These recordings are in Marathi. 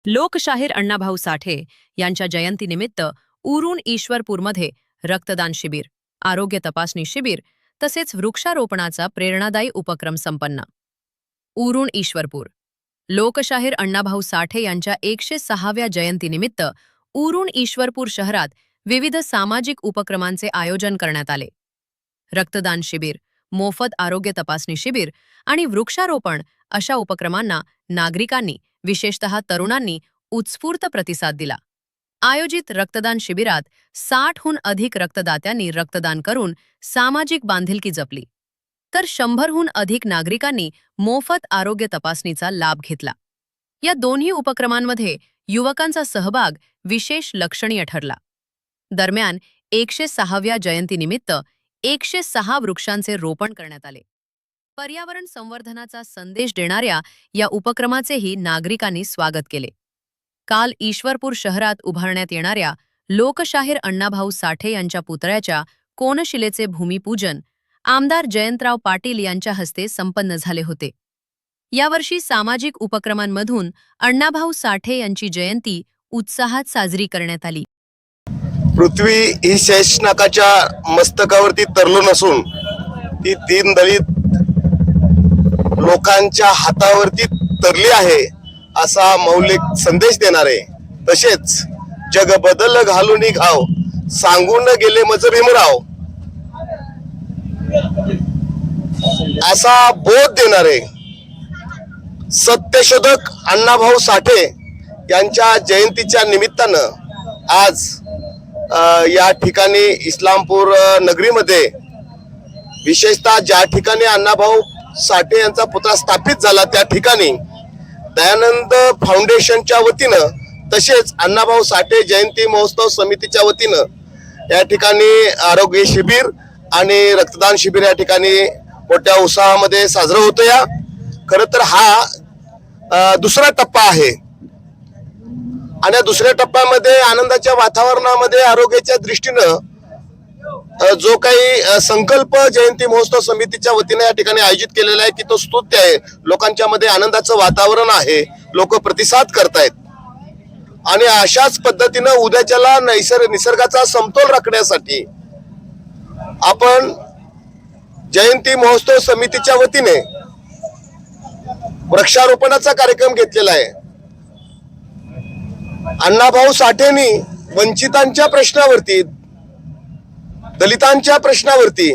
लोकशाहीर अण्णाभाऊ साठे यांच्या जयंतीनिमित्त उरून ईश्वरपूरमध्ये रक्तदान शिबिर, आरोग्य तपासणी शिबिर तसेच वृक्षारोपणाचा प्रेरणादायी उपक्रम संपन्न. उरून ईश्वरपूर. लोकशाहीर अण्णाभाऊ साठे यांच्या 106व्या जयंतीनिमित्त उरून ईश्वरपूर शहरात विविध सामाजिक उपक्रमांचे आयोजन करण्यात आले. रक्तदान शिबिर, मोफत आरोग्य तपासणी शिबिर आणि वृक्षारोपण अशा उपक्रमांना नागरिकांनी, विशेषतः तरुणांनी उत्स्फूर्त प्रतिसाद दिला. आयोजित रक्तदान शिबिरात 60हून अधिक रक्तदात्यांनी रक्तदान करून सामाजिक बांधिलकी जपली, तर 100हून अधिक नागरिकांनी मोफत आरोग्य तपासणीचा लाभ घेतला. या दोन्ही उपक्रमांमध्ये युवकांचा सहभाग विशेष लक्षणीय ठरला. दरम्यान 106व्या जयंतीनिमित्त 106 वृक्षांचे रोपण करण्यात आले. पर्यावरण संवर्धनाचा संदेश देणाऱ्या या उपक्रमाचेही नागरिकांनी स्वागत केले. काल ईश्वरपूर शहरात उभारण्यात येणाऱ्या लोकशाहीर अण्णाभाऊ साठे यांच्या पुतळ्याच्या कोनशिलेचे भूमिपूजन आमदार जयंतराव पाटील यांच्या हस्ते संपन्न झाले होते. यावर्षी सामाजिक उपक्रमांमधून अण्णाभाऊ साठे यांची जयंती उत्साहात साजरी करण्यात आली. पृथ्वी ही शेषनागाच्या मस्तकावरती तरलून नसून ती दीनदलित लोकांच्या हातावरती तरली आहे असा मौलिक संदेश देणारे, तसेच जग बदल घालून घाव सांगून गेले मज भीमराव असा बोध देणारे सत्यशोधक अण्णाभाऊ साठे यांच्या जयंतीच्या निमित्तानं आज या ठिकाणी इस्लामपूर नगरीमध्ये, विशेषतः ज्या ठिकाणी अण्णाभाऊ साठे यांचा पुतळा स्थापित झाला त्या ठिकाणी दयानंद फाउंडेशनच्या वतीनं तसेच अण्णाभाऊ साठे जयंती महोत्सव समितीच्या वतीनं या ठिकाणी आरोग्य शिबिर आणि रक्तदान शिबिर या ठिकाणी मोठ्या उत्साहामध्ये साजरं होतं. या खरं तर हा दुसरा टप्पा आहे आणि या दुसऱ्या टप्प्यामध्ये आनंदाच्या वातावरणामध्ये आरोग्याच्या दृष्टीनं जो काही संकल्प जयंती महोत्सव समितीच्या वतीने या ठिकाणी आयोजित केलेला आहे की तो स्तुत्य आहे. लोकांच्या मध्ये आनंदाचं वातावरण आहे, लोक प्रतिसाद करतायत आणि अशाच पद्धतीनं उद्याच्याला निसर्गाचा समतोल राखण्यासाठी आपण जयंती महोत्सव समितीच्या वतीने वृक्षारोपणाचा कार्यक्रम घेतलेला आहे. अण्णाभाऊ साठेंनी वंचितांच्या प्रश्नावरती, दलितांच्या प्रश्नावरती,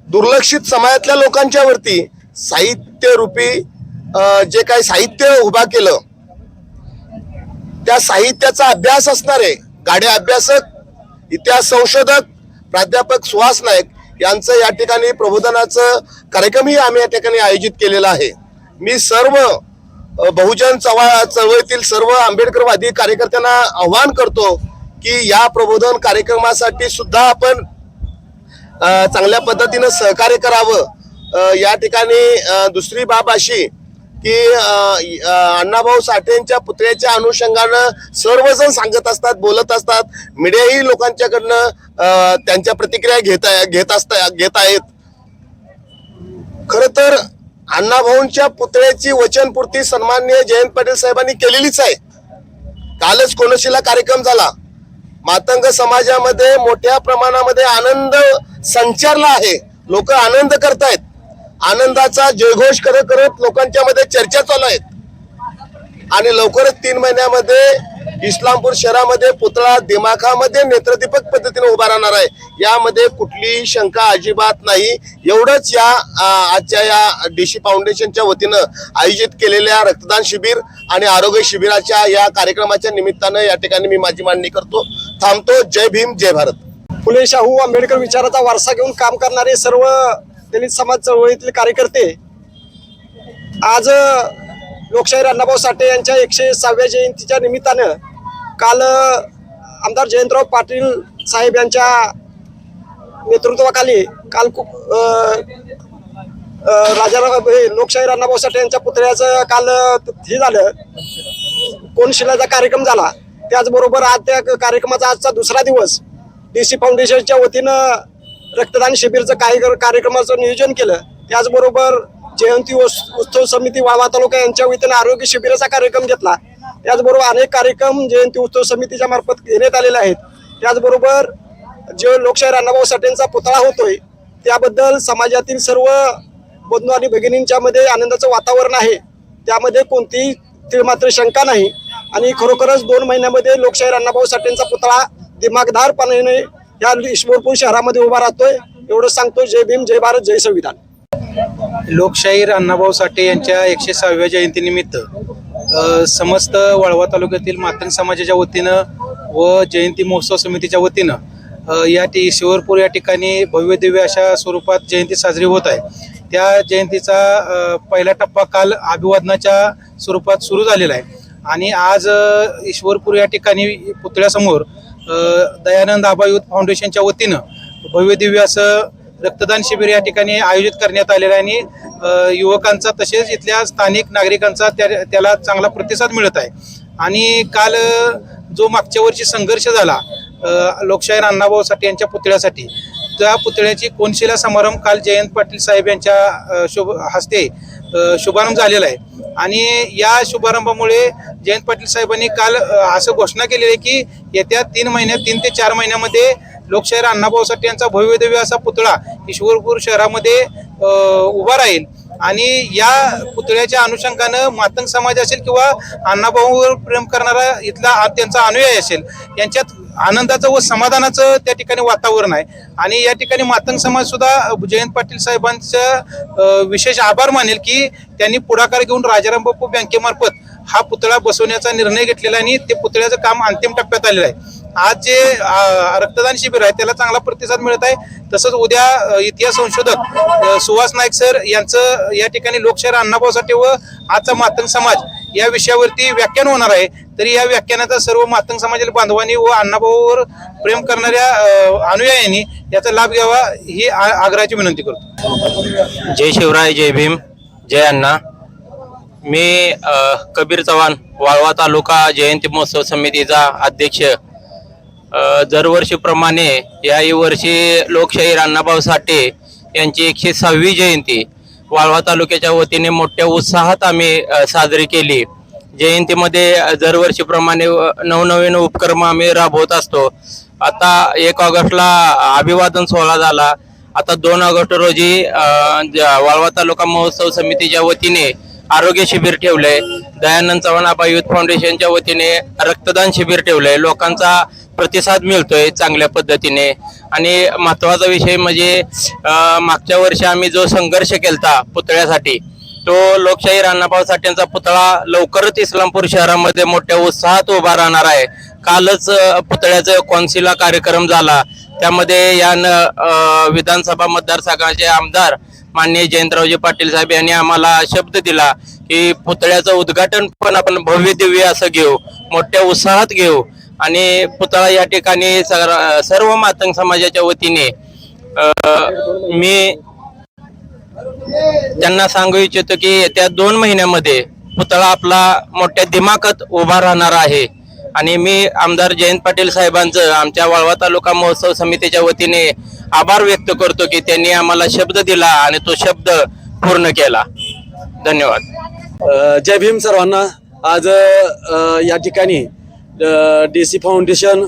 दुर्लक्षित समाजातल्या लोकांच्या वरती साहित्य रूपी जे काही साहित्य उभा केलं त्या साहित्याचा अभ्यास असणारे गाडे अभ्यासक, इतिहास संशोधक प्राध्यापक सुहास नाईक यांचं या ठिकाणी प्रबोधनाचं कार्यक्रमही आम्ही या ठिकाणी आयोजित केलेला आहे. मी सर्व बहुजन चळवळीतील सर्व आंबेडकरवादी कार्यकर्त्यांना आव्हान करतो की या प्रबोधन कार्यक्रमासाठी सुद्धा आपण चांगल्या पद्धतीनं सहकार्य करावं. या ठिकाणी दुसरी बाब अशी की अण्णाभाऊ साठेंच्या पुतळ्याच्या अनुषंगानं सर्वजण सांगत असतात, बोलत असतात, मीडियाही लोकांच्याकडनं त्यांच्या प्रतिक्रिया घेत आहेत. खरं तर अण्णाभाऊंच्या पुतळ्याची वचनपूर्ती सन्माननीय जयंत पाटील साहेबांनी केलेलीच आहे. कालच कोनशिला कार्यक्रम झाला. मातंग समाजामध्ये मोठ्या प्रमाणामध्ये आनंद संचारला आहे. लोक आनंद करतायत. आनंदाचा जयघोष करत करत लोकांच्या मध्ये चर्चा चालू आहेत आणि लवकरच 3 महिन्यामध्ये इस्लामपूर शहरामध्ये पुतळा दिमाखामध्ये नेत्रदीपक पद्धतीने उभा राहणार आहे. यामध्ये कुठलीही शंका अजिबात नाही. एवढंच या आजच्या या डीसी फाउंडेशनच्या वतीनं आयोजित केलेल्या रक्तदान शिबिर आणि आरोग्य शिबिराच्या या कार्यक्रमाच्या निमित्तानं या ठिकाणी मी माझी मांडणी करतो. थांबतो. जय भीम, जय भारत. फुले शाहू आंबेडकर विचाराचा वारसा घेऊन काम करणारे सर्व दलित समाज चळवळीतील कार्यकर्ते आज लोकशाहीर अण्णाभाऊ साठे यांच्या 106व्या जयंतीच्या निमित्तानं काल आमदार जयंतराव पाटील साहेब यांच्या नेतृत्वाखाली काल लोकशाहीर अण्णाभाऊ साठे यांच्या पुतळ्याचं काल हे झालं, कोनशिलाचा कार्यक्रम झाला. त्याचबरोबर आज त्या कार्यक्रमाचा आजचा दुसरा दिवस डीसी फाउंडेशनच्या वतीनं रक्तदान शिबिरचं कार्यक्रमाचं नियोजन केलं. त्याचबरोबर जयंती उत्सव समिती वाळवा तालुका यांच्या वतीनं आरोग्य शिबिराचा कार्यक्रम घेतला. त्याचबरोबर अनेक कार्यक्रम जयंती उत्सव समितीच्या मार्फत घेण्यात आलेले आहेत. त्याचबरोबर जो लोकशाहीर अण्णाभाऊ साठेंचा पुतळा होतोय त्याबद्दल समाजातील सर्व बंधू आणि भगिनींच्या मध्ये आनंदाचं वातावरण आहे. त्यामध्ये कोणतीही तीळमात्र शंका नाही आणि खरोखरच 2 महिन्यामध्ये लोकशाहीर अण्णाभाऊ साठेंचा पुतळा दिमागदारपणे या ईश्वरपूर शहरामध्ये उभा राहतोय. एवढं सांगतो. जय भीम, जय भारत, जय संविधान. लोकशाहीर अण्णाभाऊ साठे यांच्या 106व्या जयंतीनिमित्त समस्त वाळवा तालुक्यातील मातंग समाजाच्या वतीनं व जयंती महोत्सव समितीच्या वतीनं ईश्वरपूर या ठिकाणी भव्य दिव्य अशा स्वरूपात जयंती साजरी होत आहे. त्या जयंतीचा पहिला टप्पा काल अभिवादनाच्या स्वरूपात सुरू झालेला आहे आणि आज ईश्वरपूर या ठिकाणी पुतळ्यासमोर दयानंद आबा युथ फाउंडेशनच्या वतीनं भव्य दिव्य असं रक्तदान शिबिर या ठिकाणी आयोजित करण्यात आलेलं आहे आणि युवकांचा तसेच इथल्या स्थानिक नागरिकांचा त्याला चांगला प्रतिसाद मिळत आहे. आणि काल जो मागच्या वर्षी संघर्ष झाला लोकशाहीर अण्णाभाऊ साठे यांच्या पुतळ्यासाठी, त्या पुतळ्याची कोनशिला समारंभ काल जयंत पाटील साहेब यांच्या हस्ते शुभारंभ झालेला आहे. आणि या शुभारंभामुळे जयंत पाटील साहेबांनी काल असं घोषणा केलेली आहे की येत्या 3 ते 4 महिन्यामध्ये लोकशाहीर अण्णाभाऊ साठे यांचा भव्य दिव्य असा पुतळा ईश्वरपूर शहरामध्ये उभा राहील. आणि या पुतळ्याच्या अनुषंगानं मातंग समाज असेल किंवा अण्णाभाऊवर प्रेम करणारा इथला त्यांचा अनुयायी असेल यांच्यात आनंदाचं व समाधानाचं त्या ठिकाणी वातावरण आहे. आणि या ठिकाणी मातंग समाज सुद्धा जयंत पाटील साहेबांचा विशेष आभार मानेल की त्यांनी पुढाकार घेऊन राजाराम बापू बँकेमार्फत हा पुतळा बसवण्याचा निर्णय घेतलेला आणि ते पुतळ्याचं काम अंतिम टप्प्यात आलेलं आहे. आज जे रक्तदान शिबिर आहे त्याला चांगला प्रतिसाद मिळत आहे. तसंच उद्या इतिहास संशोधक सुहास नाईक सर यांचं या ठिकाणी लोकशाहीर अण्णाभाऊ साठे व आजचा मातंग समाज या विषयावरती व्याख्यान होणार आहे. तरी या व्याख्यानाचा सर्व मातंग समाजातील बांधवांनी व अण्णाभाऊवर प्रेम करणाऱ्या अनुयायांनी याचा लाभ घ्यावा ही आग्रहाची विनंती करतो. जय शिवराय, जय भीम, जय अण्णा. मी कबीर चव्हाण, वाळवा तालुका जयंती महोत्सव समितीचा अध्यक्ष. दरवर्षीप्रमाणे याही वर्षी लोकशाहीर अण्णाभाऊ साठे यांची 106वी जयंती वाळवा तालुक्याच्या वतीने मोठ्या उत्साहात आम्ही साजरी केली. जयंतीमध्ये दरवर्षीप्रमाणे नवनवीन उपक्रम आम्ही राबवत असतो. आता 1 ऑगस्टला अभिवादन सोहळा झाला. आता 2 ऑगस्ट रोजी वाळवा तालुका महोत्सव समितीच्या वतीने आरोग्य शिबिर ठेवलंय. दयानंद चव्हाण आबा युथ फाउंडेशनच्या वतीने रक्तदान शिबिर ठेवलंय. लोकांचा प्रतिसाद मिळतोय चांगल्या पद्धतीने. आणि महत्वाचा विषय म्हणजे मागच्या वर्षी आम्ही जो संघर्ष केलता पुतळ्यासाठी, तो लोकशाहीर अण्णाभाऊ साठेंचा पुतळा लवकरच इस्लामपूर शहरामध्ये मोठ्या उत्साहात उभा राहणार आहे. कालच पुतळ्याचा कौन्सिला कार्यक्रम झाला. त्यामध्ये या विधानसभा मतदारसंघाचे आमदार माननीय जयंतरावजी पाटील साहेब यांनी आम्हाला शब्द दिला की पुतळ्याचं उद्घाटन पण आपण भव्य दिव्य असं घेऊ, मोठ्या उत्साहात घेऊ. आणि पुतळा या ठिकाणी सर्व मातंग समाजाच्या वतीने मी त्यांना सांगू इच्छितो की येत्या 2 महिन्यामध्ये पुतळा आपला मोठ्या दिमाखात उभा राहणार आहे. आणि मी आमदार जयंत पाटील साहेबांचं आमच्या वाळवा तालुका महोत्सव समितीच्या वतीने आभार व्यक्त करतो की त्यांनी आम्हाला शब्द दिला आणि तो शब्द पूर्ण केला. धन्यवाद. जय भीम सर्वांना. आज या ठिकाणी DC फाउंडेशन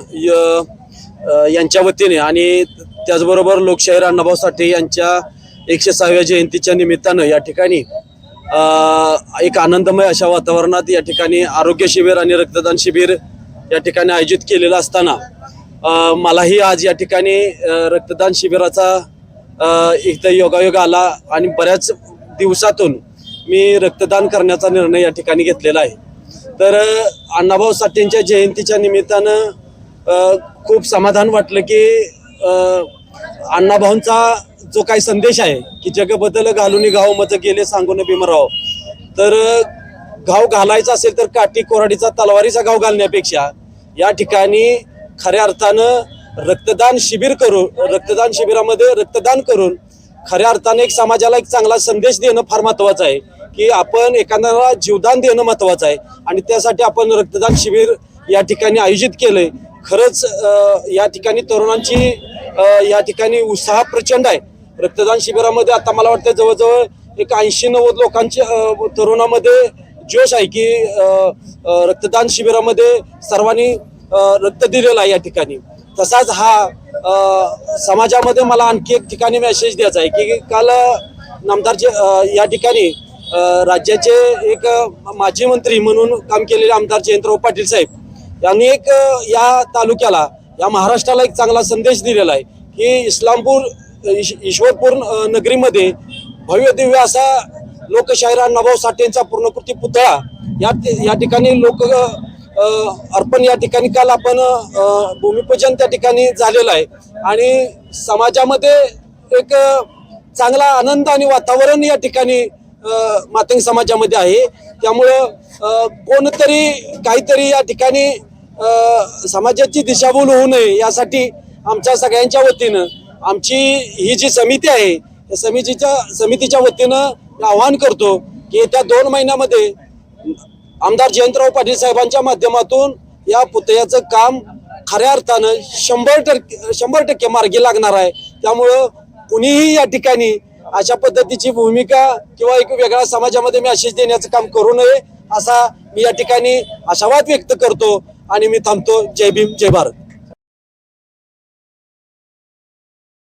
यांच्या वतीने आणि त्याचबरोबर लोकशाहीर अण्णाभाऊ साठे यांच्या 106व्या जयंतीच्या निमित्तानं या ठिकाणी एक आनंदमय अशा वातावरणात या ठिकाणी आरोग्य शिबिर आणि रक्तदान शिबिर या ठिकाणी आयोजित केलेलं असताना मलाही आज या ठिकाणी रक्तदान शिबिराचा एक योगायोग आला आणि बऱ्याच दिवसातून मी रक्तदान करण्याचा निर्णय या ठिकाणी घेतलेला आहे. तर अण्णाभाऊ साठेंच्या जयंतीच्या निमित्तानं खूप समाधान वाटलं की अण्णाभाऊंचा जो काही संदेश आहे की जग बदल घालून गाव मत गेले सांगून भीमराव, तर घाव घालायचा असेल तर काठी कोराडीचा तलवारीचा घाव घालण्यापेक्षा या ठिकाणी खऱ्या अर्थानं रक्तदान शिबिरामध्ये रक्तदान करून खऱ्या अर्थाने एक समाजाला एक चांगला संदेश देणं फार महत्वाचं आहे की आपण एखाद्याला जीवदान देणं महत्वाचं आहे. आणि त्यासाठी आपण रक्तदान शिबिर या ठिकाणी आयोजित केलंय. खरंच या ठिकाणी तरुणांची या ठिकाणी उत्साह प्रचंड आहे. रक्तदान शिबिरामध्ये आता मला वाटतं जवळजवळ एक 80-90 लोकांची तरुणामध्ये जोश आहे की रक्तदान शिबिरामध्ये सर्वांनी रक्त दिलेलं आहे या ठिकाणी. तसाच हा समाजामध्ये मला आणखी एक ठिकाणी मेसेज द्यायचा आहे की काल नामदारचे या ठिकाणी राज्याचे एक माजी मंत्री म्हणून काम केलेले आमदार जयंतराव पाटील साहेब यांनी एक या तालुक्याला, या महाराष्ट्राला एक चांगला संदेश दिलेला आहे की ईश्वरपूर नगरीमध्ये भव्य दिव्य असा लोकशाहीर अण्णाभाऊ साठेंचा पूर्णकृती पुतळा या ठिकाणी अर्पण या ठिकाणी काल आपण भूमिपूजन त्या ठिकाणी झालेलं आहे. आणि समाजामध्ये एक चांगला आनंद आणि वातावरण या ठिकाणी मातंग समाजामध्ये आहे. त्यामुळं कोणतरी काहीतरी या ठिकाणी समाजाची दिशाभूल होऊ नये यासाठी आमच्या सगळ्यांच्या वतीनं आमची ही जी समिती आहे या समितीच्या वतीनं आवाहन करतो की येत्या 2 महिन्यामध्ये आमदार जयंतराव पाटील साहेबांच्या माध्यमातून या पुतळ्याचं काम खऱ्या अर्थानं 100% मार्गी लागणार आहे. त्यामुळं कुणीही या ठिकाणी अशा पद्धतीची भूमिका किंवा एक वेगळ्या समाजामध्ये मेसेज देण्याचं काम करू नये असा मी या ठिकाणी आशावाद व्यक्त करतो आणि मी थांबतो. जय भीम, जय भारत.